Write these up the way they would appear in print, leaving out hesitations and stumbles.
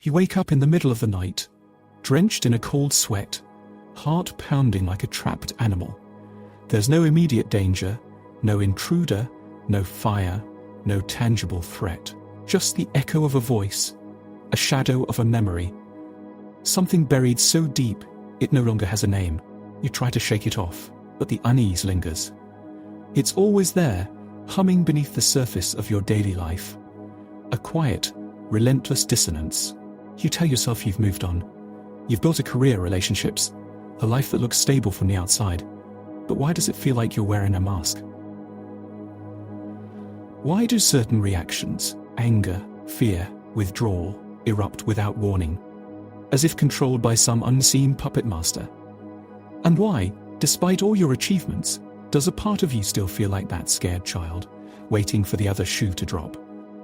You wake up in the middle of the night, drenched in a cold sweat, heart pounding like a trapped animal. There's no immediate danger, no intruder, no fire, no tangible threat. Just the echo of a voice, a shadow of a memory. Something buried so deep, it no longer has a name. You try to shake it off, but the unease lingers. It's always there, humming beneath the surface of your daily life. A quiet, relentless dissonance. You tell yourself you've moved on. You've built a career, relationships, a life that looks stable from the outside. But why does it feel like you're wearing a mask? Why do certain reactions, anger, fear, withdrawal, erupt without warning, as if controlled by some unseen puppet master? And why, despite all your achievements, does a part of you still feel like that scared child, waiting for the other shoe to drop?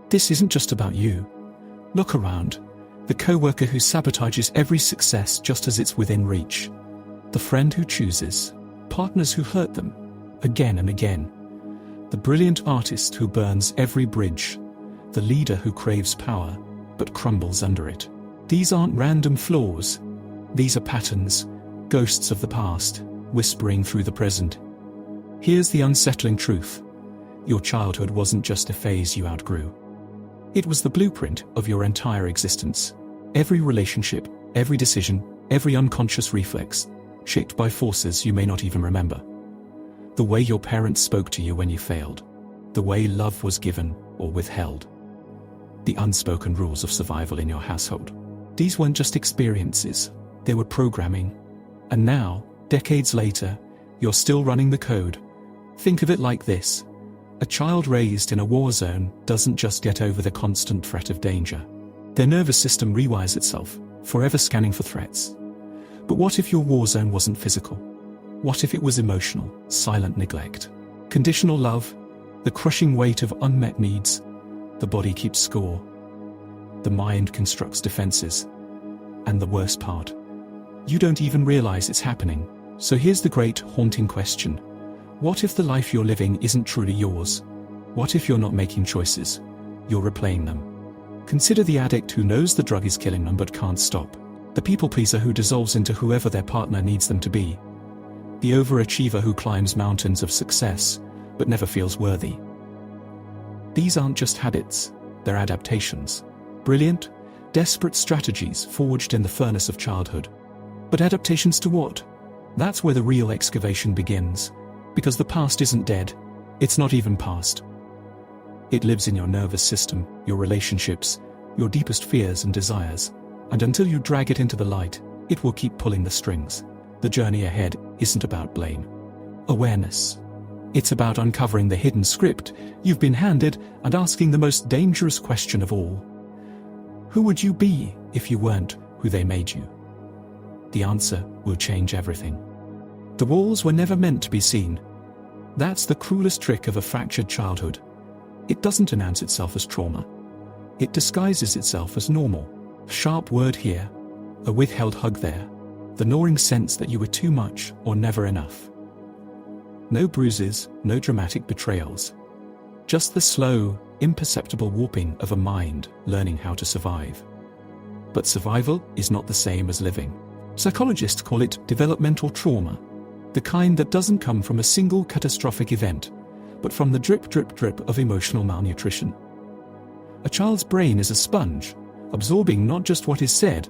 This isn't just about you. Look around. The coworker who sabotages every success just as it's within reach. The friend who chooses. Partners who hurt them, again and again. The brilliant artist who burns every bridge. The leader who craves power, but crumbles under it. These aren't random flaws. These are patterns, ghosts of the past, whispering through the present. Here's the unsettling truth. Your childhood wasn't just a phase you outgrew. It was the blueprint of your entire existence. Every relationship, every decision, every unconscious reflex, shaped by forces you may not even remember. The way your parents spoke to you when you failed. The way love was given or withheld. The unspoken rules of survival in your household. These weren't just experiences, they were programming. And now, decades later, you're still running the code. Think of it like this. A child raised in a war zone doesn't just get over the constant threat of danger. Their nervous system rewires itself, forever scanning for threats. But what if your war zone wasn't physical? What if it was emotional, silent neglect? Conditional love, the crushing weight of unmet needs. The body keeps score. The mind constructs defenses. And the worst part, you don't even realize it's happening. So here's the great, haunting question. What if the life you're living isn't truly yours? What if you're not making choices? You're replaying them. Consider the addict who knows the drug is killing them but can't stop. The people pleaser who dissolves into whoever their partner needs them to be. The overachiever who climbs mountains of success but never feels worthy. These aren't just habits, they're adaptations. Brilliant, desperate strategies forged in the furnace of childhood. But adaptations to what? That's where the real excavation begins. Because the past isn't dead, it's not even past. It lives in your nervous system, your relationships, your deepest fears and desires. And until you drag it into the light, it will keep pulling the strings. The journey ahead isn't about blame. Awareness. It's about uncovering the hidden script you've been handed and asking the most dangerous question of all. Who would you be if you weren't who they made you? The answer will change everything. The walls were never meant to be seen. That's the cruelest trick of a fractured childhood. It doesn't announce itself as trauma. It disguises itself as normal. A sharp word here, a withheld hug there, the gnawing sense that you were too much or never enough. No bruises, no dramatic betrayals. Just the slow, imperceptible warping of a mind learning how to survive. But survival is not the same as living. Psychologists call it developmental trauma, the kind that doesn't come from a single catastrophic event, but from the drip, drip, drip of emotional malnutrition. A child's brain is a sponge, absorbing not just what is said,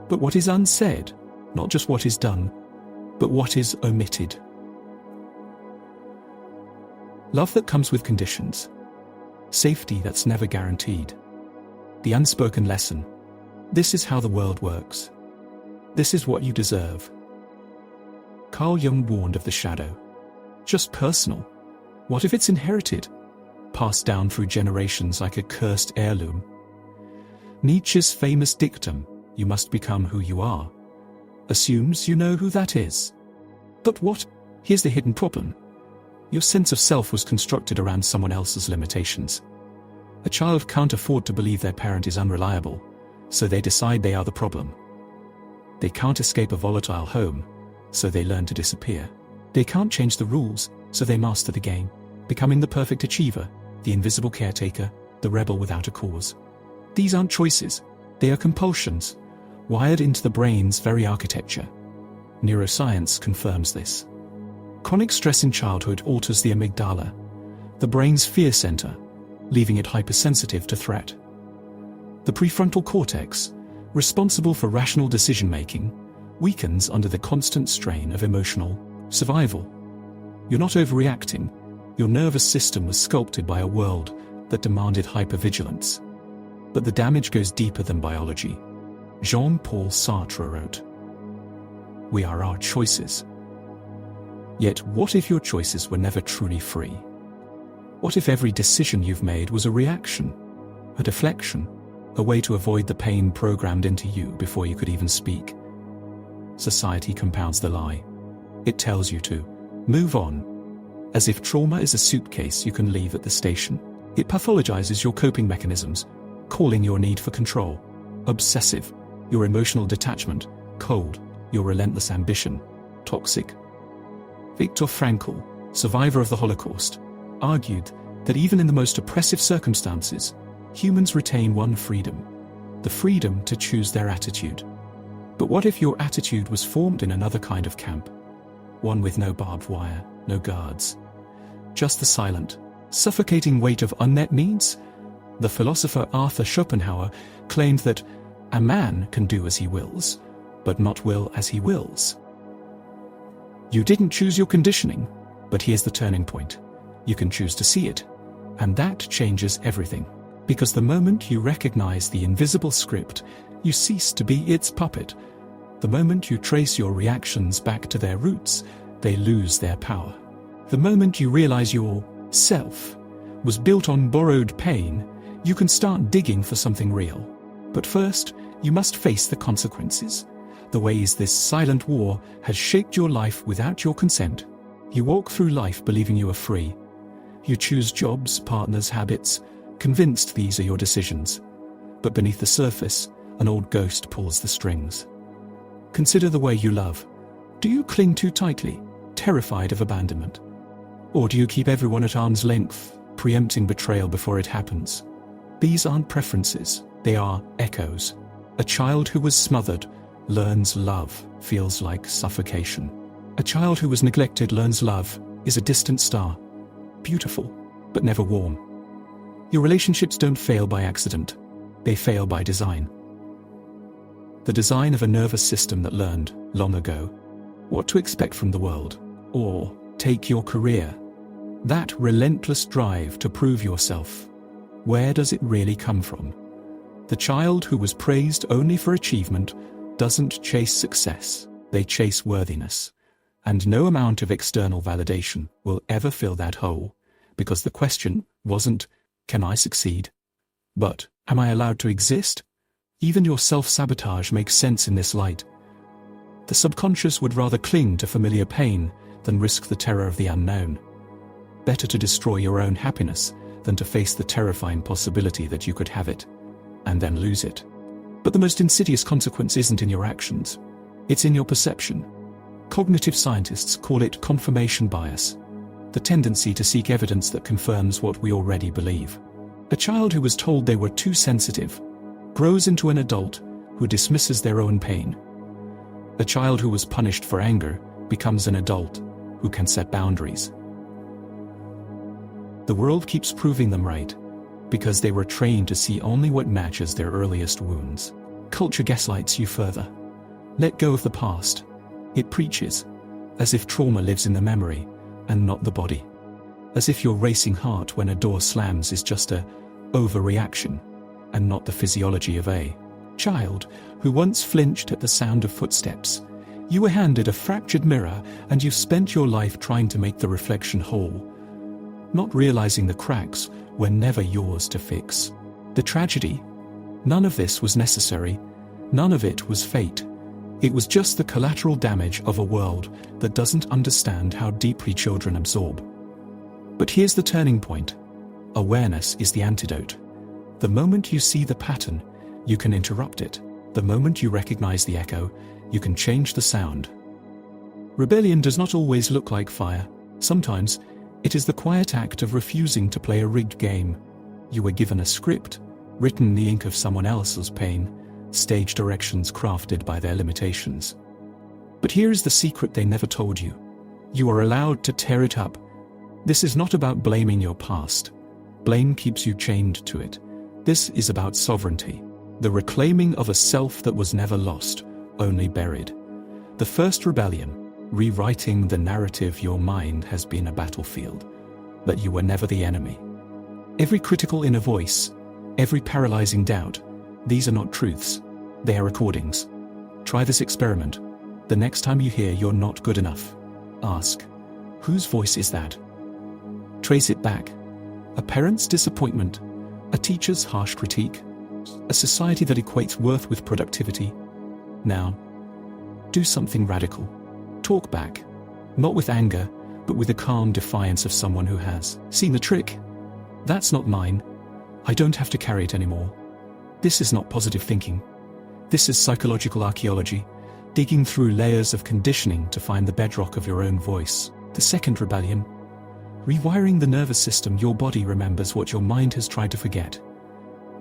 but what is unsaid, not just what is done, but what is omitted. Love that comes with conditions. Safety that's never guaranteed. The unspoken lesson. This is how the world works. This is what you deserve. Carl Jung warned of the shadow. Just personal. What if it's inherited? Passed down through generations like a cursed heirloom? Nietzsche's famous dictum, "You must become who you are," assumes you know who that is. But what? Here's the hidden problem. Your sense of self was constructed around someone else's limitations. A child can't afford to believe their parent is unreliable, so they decide they are the problem. They can't escape a volatile home, so they learn to disappear. They can't change the rules, so they master the game, becoming the perfect achiever, the invisible caretaker, the rebel without a cause. These aren't choices, They are compulsions, wired into the brain's very architecture. Neuroscience confirms this. Chronic stress in childhood alters the amygdala, the brain's fear center, leaving it hypersensitive to threat. The prefrontal cortex, responsible for rational decision-making, weakens under the constant strain of emotional survival. You're not overreacting. Your nervous system was sculpted by a world that demanded hypervigilance. But the damage goes deeper than biology. Jean-Paul Sartre wrote, "We are our choices." Yet what if your choices were never truly free? What if every decision you've made was a reaction, a deflection, a way to avoid the pain programmed into you before you could even speak? Society compounds the lie. It tells you to move on, as if trauma is a suitcase you can leave at the station. It pathologizes your coping mechanisms, calling your need for control obsessive, your emotional detachment cold, your relentless ambition toxic. Viktor Frankl, survivor of the Holocaust, argued that even in the most oppressive circumstances, humans retain one freedom: the freedom to choose their attitude. But what if your attitude was formed in another kind of camp? One with no barbed wire, no guards. Just the silent, suffocating weight of unmet needs? The philosopher Arthur Schopenhauer claimed that a man can do as he wills, but not will as he wills. You didn't choose your conditioning, but here's the turning point. You can choose to see it, and that changes everything. Because the moment you recognize the invisible script, you cease to be its puppet. The moment you trace your reactions back to their roots, they lose their power. The moment you realize your self was built on borrowed pain, you can start digging for something real. But first, you must face the consequences. The ways this silent war has shaped your life without your consent. You walk through life believing you are free. You choose jobs, partners, habits, convinced these are your decisions. But beneath the surface, an old ghost pulls the strings. Consider the way you love. Do you cling too tightly, terrified of abandonment? Or do you keep everyone at arm's length, preempting betrayal before it happens? These aren't preferences, they are echoes. A child who was smothered learns love feels like suffocation. A child who was neglected learns love is a distant star, beautiful, but never warm. Your relationships don't fail by accident, they fail by design. The design of a nervous system that learned, long ago, what to expect from the world. Or, take your career. That relentless drive to prove yourself. Where does it really come from? The child who was praised only for achievement doesn't chase success, they chase worthiness. And no amount of external validation will ever fill that hole, because the question wasn't, can I succeed? But, am I allowed to exist? Even your self-sabotage makes sense in this light. The subconscious would rather cling to familiar pain than risk the terror of the unknown. Better to destroy your own happiness than to face the terrifying possibility that you could have it, and then lose it. But the most insidious consequence isn't in your actions, it's in your perception. Cognitive scientists call it confirmation bias, the tendency to seek evidence that confirms what we already believe. A child who was told they were too sensitive grows into an adult who dismisses their own pain. A child who was punished for anger becomes an adult who can set boundaries. The world keeps proving them right, because they were trained to see only what matches their earliest wounds. Culture gaslights you further. Let go of the past. It preaches, as if trauma lives in the memory and not the body. As if your racing heart when a door slams is just a overreaction and not the physiology of a child who once flinched at the sound of footsteps. You were handed a fractured mirror and you've spent your life trying to make the reflection whole, not realizing the cracks were never yours to fix. The tragedy? None of this was necessary. None of it was fate. It was just the collateral damage of a world that doesn't understand how deeply children absorb. But here's the turning point. Awareness is the antidote. The moment you see the pattern, you can interrupt it. The moment you recognize the echo, you can change the sound. Rebellion does not always look like fire. Sometimes, it is the quiet act of refusing to play a rigged game. You were given a script, written in the ink of someone else's pain, stage directions crafted by their limitations. But here is the secret they never told you. You are allowed to tear it up. This is not about blaming your past. Blame keeps you chained to it. This is about sovereignty, the reclaiming of a self that was never lost, only buried. The first rebellion, rewriting the narrative your mind has been a battlefield, that you were never the enemy. Every critical inner voice, every paralyzing doubt, these are not truths, they are recordings. Try this experiment. The next time you hear you're not good enough, ask, whose voice is that? Trace it back. A parent's disappointment, a teacher's harsh critique, a society that equates worth with productivity. Now, do something radical. Talk back, not with anger, but with the calm defiance of someone who has seen the trick. That's not mine. I don't have to carry it anymore. This is not positive thinking. This is psychological archaeology, digging through layers of conditioning to find the bedrock of your own voice. The second rebellion, rewiring the nervous system. Your body remembers what your mind has tried to forget.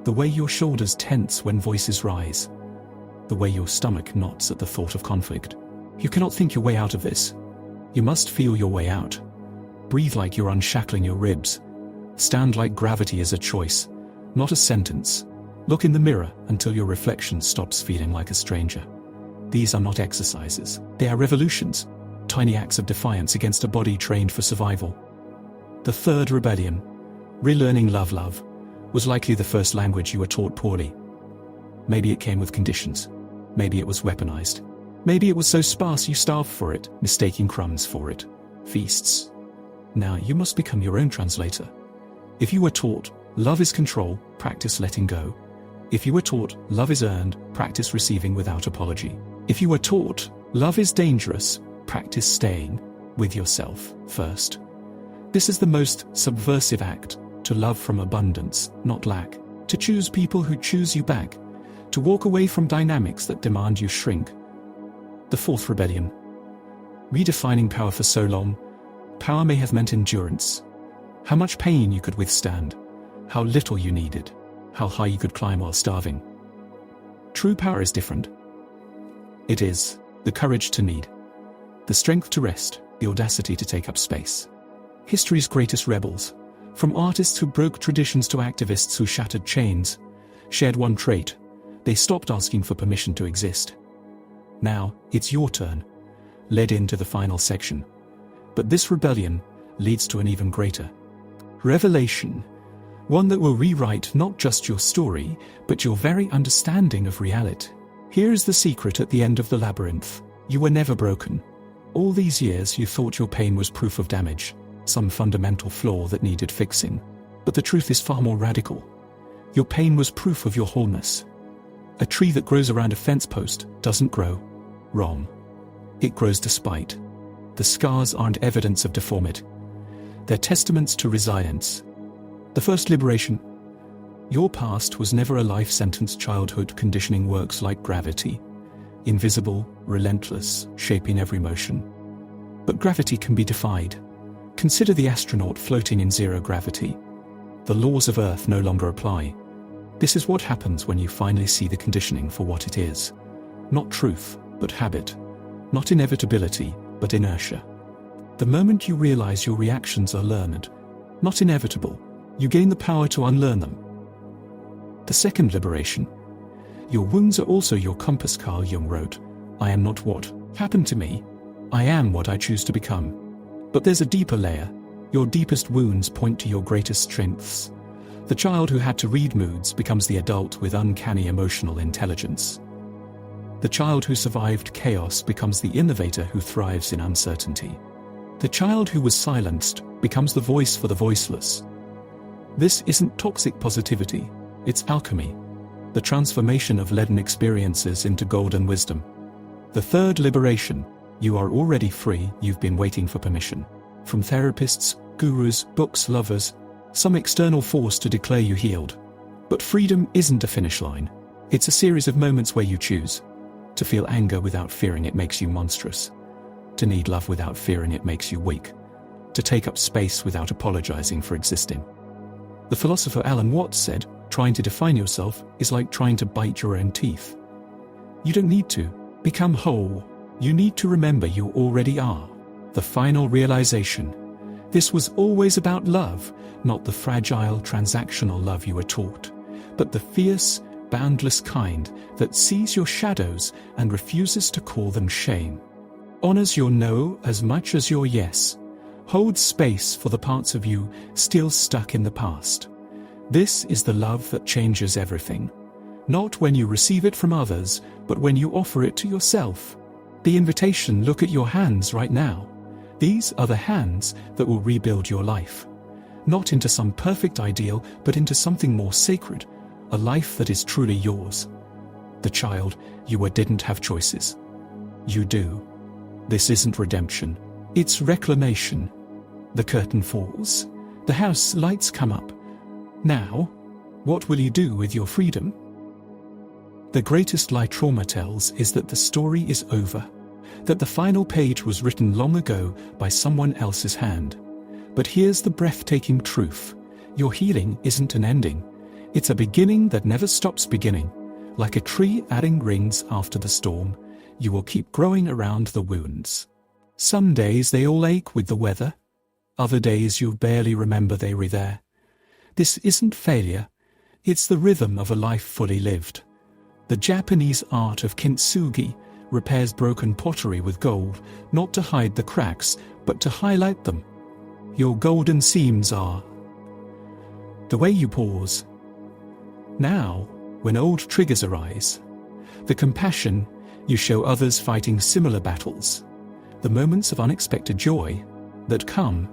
The way your shoulders tense when voices rise. The way your stomach knots at the thought of conflict. You cannot think your way out of this. You must feel your way out. Breathe like you're unshackling your ribs. Stand like gravity is a choice, not a sentence. Look in the mirror until your reflection stops feeling like a stranger. These are not exercises. They are revolutions, tiny acts of defiance against a body trained for survival. The third rebellion, relearning love, was likely the first language you were taught poorly. Maybe it came with conditions. Maybe it was weaponized. Maybe it was so sparse you starved for it, mistaking crumbs for it. Feasts. Now you must become your own translator. If you were taught, love is control, practice letting go. If you were taught, love is earned, practice receiving without apology. If you were taught, love is dangerous, practice staying with yourself first. This is the most subversive act, to love from abundance, not lack. To choose people who choose you back. To walk away from dynamics that demand you shrink. The fourth rebellion. Redefining power. For so long, power may have meant endurance. How much pain you could withstand. How little you needed. How high you could climb while starving. True power is different. It is the courage to need, the strength to rest, the audacity to take up space. History's greatest rebels, from artists who broke traditions to activists who shattered chains, shared one trait: they stopped asking for permission to exist. Now, it's your turn, led into the final section. But this rebellion leads to an even greater revelation, one that will rewrite not just your story, but your very understanding of reality. Here is the secret at the end of the labyrinth. You were never broken. All these years you thought your pain was proof of damage, some fundamental flaw that needed fixing. But the truth is far more radical. Your pain was proof of your wholeness. A tree that grows around a fence post doesn't grow wrong. It grows despite. The scars aren't evidence of deformity. They're testaments to resilience. The first liberation. Your past was never a life sentence. Childhood conditioning works like gravity. Invisible, relentless, shaping every motion. But gravity can be defied. Consider the astronaut floating in zero gravity. The laws of Earth no longer apply. This is what happens when you finally see the conditioning for what it is. Not truth, but habit. Not inevitability, but inertia. The moment you realize your reactions are learned, not inevitable, you gain the power to unlearn them. The second liberation. Your wounds are also your compass. Carl Jung wrote, "I am not what happened to me. I am what I choose to become." But there's a deeper layer. Your deepest wounds point to your greatest strengths. The child who had to read moods becomes the adult with uncanny emotional intelligence. The child who survived chaos becomes the innovator who thrives in uncertainty. The child who was silenced becomes the voice for the voiceless. This isn't toxic positivity, it's alchemy. The transformation of leaden experiences into golden wisdom. The third liberation. You are already free. You've been waiting for permission. From therapists, gurus, books, lovers, some external force to declare you healed. But freedom isn't a finish line. It's a series of moments where you choose. To feel anger without fearing it makes you monstrous. To need love without fearing it makes you weak. To take up space without apologizing for existing. The philosopher Alan Watts said, trying to define yourself is like trying to bite your own teeth. You don't need to become whole. You need to remember you already are. The final realization. This was always about love, not the fragile, transactional love you were taught, but the fierce, boundless kind that sees your shadows and refuses to call them shame. Honors your no as much as your yes. Holds space for the parts of you still stuck in the past. This is the love that changes everything. Not when you receive it from others, but when you offer it to yourself. The invitation, look at your hands right now. These are the hands that will rebuild your life. Not into some perfect ideal, but into something more sacred, a life that is truly yours. The child you didn't have choices. You do. This isn't redemption. It's reclamation. The curtain falls. The house lights come up. Now, what will you do with your freedom? The greatest lie trauma tells is that the story is over, that the final page was written long ago by someone else's hand. But here's the breathtaking truth. Your healing isn't an ending. It's a beginning that never stops beginning. Like a tree adding rings after the storm, you will keep growing around the wounds. Some days they all ache with the weather. Other days you barely remember they were there. This isn't failure. It's the rhythm of a life fully lived. The Japanese art of kintsugi repairs broken pottery with gold, not to hide the cracks, but to highlight them. Your golden seams are the way you pause. Now, when old triggers arise, the compassion you show others fighting similar battles, the moments of unexpected joy that come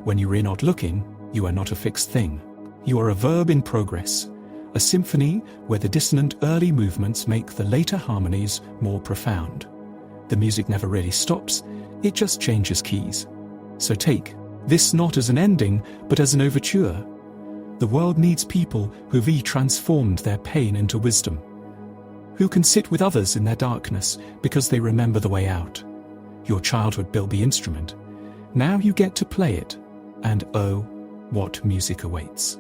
when you are not looking. You are not a fixed thing. You are a verb in progress, a symphony where the dissonant early movements make the later harmonies more profound. The music never really stops, it just changes keys. So take this not as an ending, but as an overture. The world needs people who've transformed their pain into wisdom, who can sit with others in their darkness because they remember the way out. Your childhood built the instrument. Now you get to play it, and oh, what music awaits.